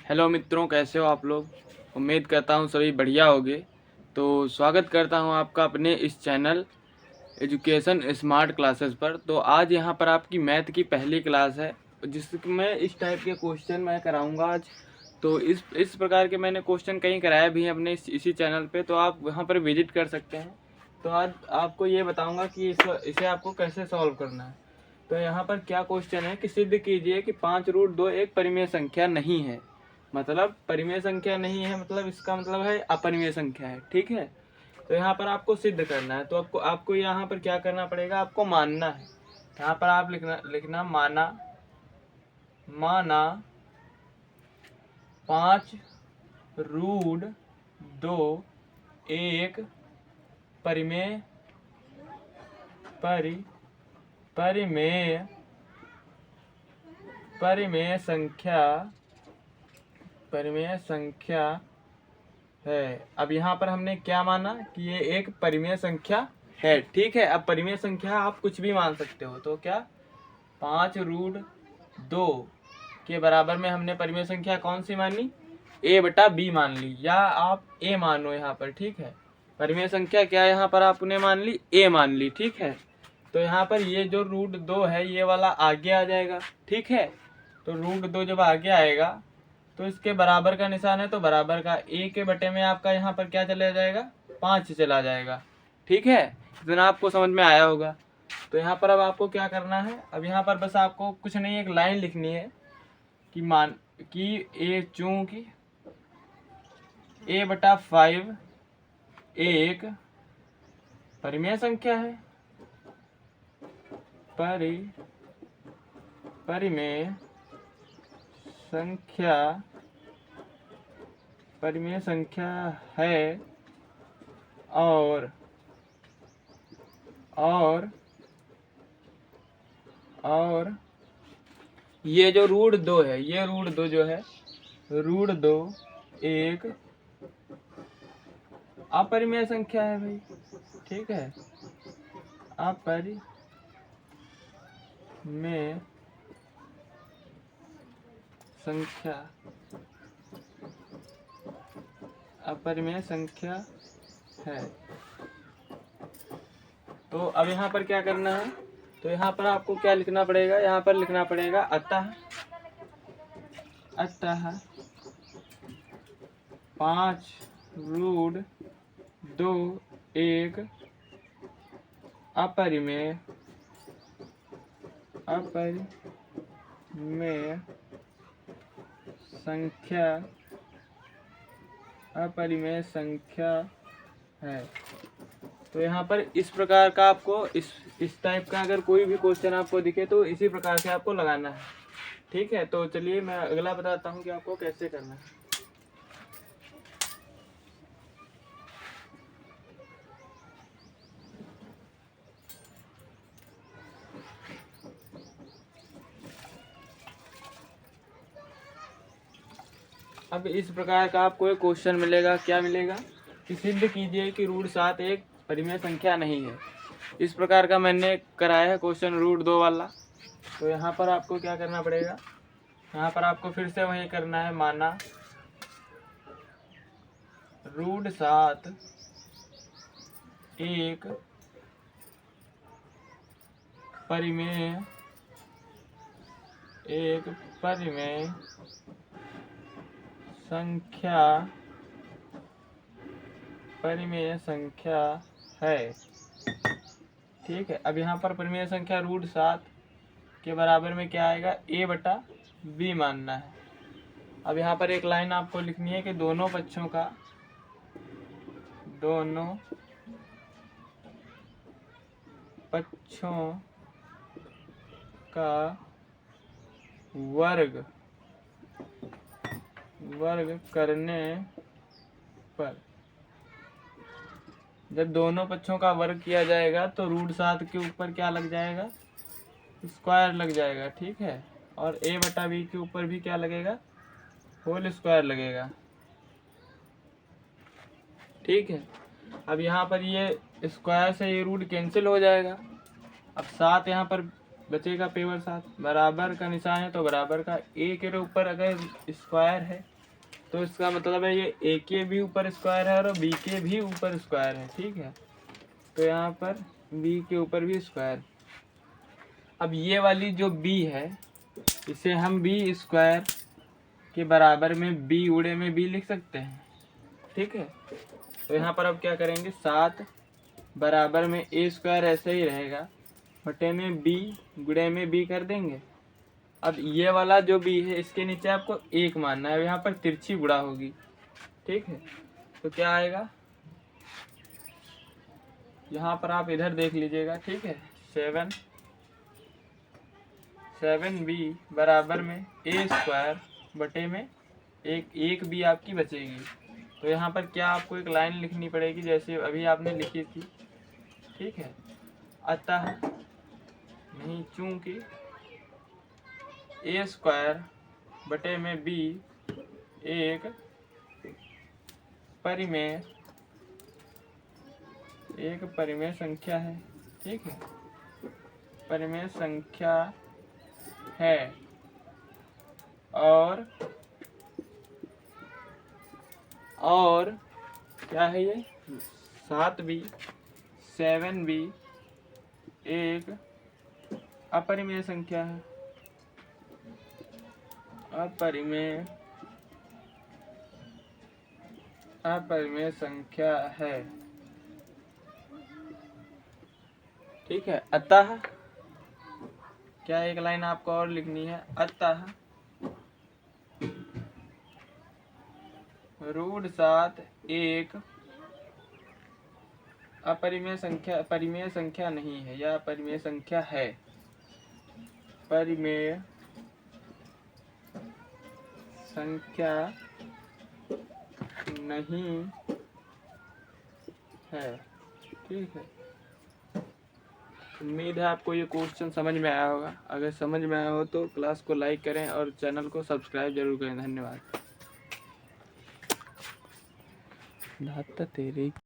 Hello मित्रों, कैसे हो आप लोग। उम्मीद करता हूँ सभी बढ़िया होंगे। तो स्वागत करता हूँ आपका अपने इस चैनल एजुकेशन स्मार्ट क्लासेस पर। तो आज यहाँ पर आपकी मैथ की पहली क्लास है, जिसमें इस टाइप के क्वेश्चन मैं कराऊंगा आज। तो इस प्रकार के मैंने क्वेश्चन कहीं कराए भी हैं अपने इसी चैनल पे, तो आप वहाँ पर विजिट कर सकते हैं। तो आज आपको ये बताऊँगा कि इसे आपको कैसे सॉल्व करना है। तो यहाँ पर क्या क्वेश्चन है कि सिद्ध कीजिए कि 5√2 एक परिमेय संख्या नहीं है। मतलब परिमेय संख्या नहीं है, मतलब इसका मतलब है अपरिमेय संख्या है। ठीक है, तो यहाँ पर आपको सिद्ध करना है। तो आपको आपको यहाँ पर क्या करना पड़ेगा, आपको मानना है। यहाँ पर आप लिखना माना 5√2 एक परिमेय परिमेय संख्या है। अब यहाँ पर हमने क्या माना कि ये एक परिमेय संख्या है। ठीक है, अब परिमेय संख्या आप कुछ भी मान सकते हो। तो क्या 5√2 के बराबर में हमने परिमेय संख्या कौन सी मानी, a/b मान ली, या आप a मानो यहाँ पर। ठीक है, परिमेय संख्या क्या यहाँ पर आपने मान ली, a मान ली। ठीक है, तो यहाँ पर ये जो √2 है ये वाला आगे आ जाएगा। ठीक है, तो √2 जब आगे आएगा तो इसके बराबर का निशान है, तो बराबर का a के बटे में आपका यहाँ पर क्या चला जाएगा, 5 चला जाएगा। ठीक है, इतना आपको समझ में आया होगा। तो यहाँ पर अब आपको क्या करना है, अब यहाँ पर बस आपको कुछ नहीं, एक लाइन लिखनी है कि चूंकि a/5 एक परिमेय संख्या है, परिमेय संख्या है, और ये जो √2 है, ये √2 जो है, √2 एक अपरिमेय संख्या है भाई। ठीक है, अपरिमेय संख्या है। तो अब यहाँ पर क्या करना है, तो यहाँ पर आपको क्या लिखना पड़ेगा, यहाँ पर लिखना पड़ेगा अतः 5√2 एक अपरिमेय संख्या है। तो यहाँ पर इस प्रकार का आपको इस टाइप का अगर कोई भी क्वेश्चन आपको दिखे तो इसी प्रकार से आपको लगाना है। ठीक है, तो चलिए मैं अगला बताता हूँ कि आपको कैसे करना है। अब इस प्रकार का आपको एक क्वेश्चन मिलेगा, क्या मिलेगा कि सिद्ध कीजिए कि √7 एक परिमेय संख्या नहीं है। इस प्रकार का मैंने कराया है क्वेश्चन √2 वाला। तो यहाँ पर आपको क्या करना पड़ेगा, यहाँ पर आपको फिर से वही करना है, माना √7 एक परिमेय संख्या है। ठीक है, अब यहाँ पर परिमेय संख्या √7 के बराबर में क्या आएगा, a/b मानना है। अब यहाँ पर एक लाइन आपको लिखनी है कि दोनों पक्षों का वर्ग करने पर, जब दोनों पक्षों का वर्ग किया जाएगा तो √7 के ऊपर क्या लग जाएगा, स्क्वायर लग जाएगा। ठीक है, और a/b के ऊपर भी क्या लगेगा, होल स्क्वायर लगेगा। ठीक है, अब यहाँ पर ये स्क्वायर से ये रूट कैंसिल हो जाएगा। अब 7 यहाँ पर बचेगा, पेवर 7, बराबर का निशान है तो बराबर का a के ऊपर अगर स्क्वायर है तो इसका मतलब है ये ए के भी ऊपर स्क्वायर है और बी के भी ऊपर स्क्वायर है, ठीक है। तो यहाँ पर बी के ऊपर भी स्क्वायर। अब ये वाली जो बी है इसे हम बी स्क्वायर के बराबर में बी उड़े में बी लिख सकते हैं, ठीक है। तो यहाँ पर अब क्या करेंगे, 7 बराबर में ए स्क्वायर ऐसे ही रहेगा, बटे में बी गुणे में बी कर देंगे। अब ये वाला जो बी है इसके नीचे आपको 1 मानना है, यहाँ पर तिरछी गुणा होगी, ठीक है। तो क्या आएगा, यहाँ पर आप इधर देख लीजिएगा, ठीक है। 7b बराबर में ए स्क्वायर बटे में एक बी आपकी बचेगी। तो यहाँ पर क्या आपको एक लाइन लिखनी पड़ेगी जैसे अभी आपने लिखी थी, ठीक है। अतः नहीं, चूंकि ए स्क्वायर बटे में बी एक परिमेय संख्या है, ठीक है, परिमेय संख्या है। और क्या है ये, 7b 7b एक अपरिमेय संख्या है, अपरिमेय संख्या है, ठीक है। अतः क्या एक लाइन आपको और लिखनी है, अतः √7 एक परिमेय संख्या नहीं है, या परिमेय संख्या है, परिमेय संख्या नहीं है, ठीक है। उम्मीद है आपको ये क्वेश्चन समझ में आया होगा। अगर समझ में आया हो तो क्लास को लाइक करें और चैनल को सब्सक्राइब जरूर करें। धन्यवाद। तेरी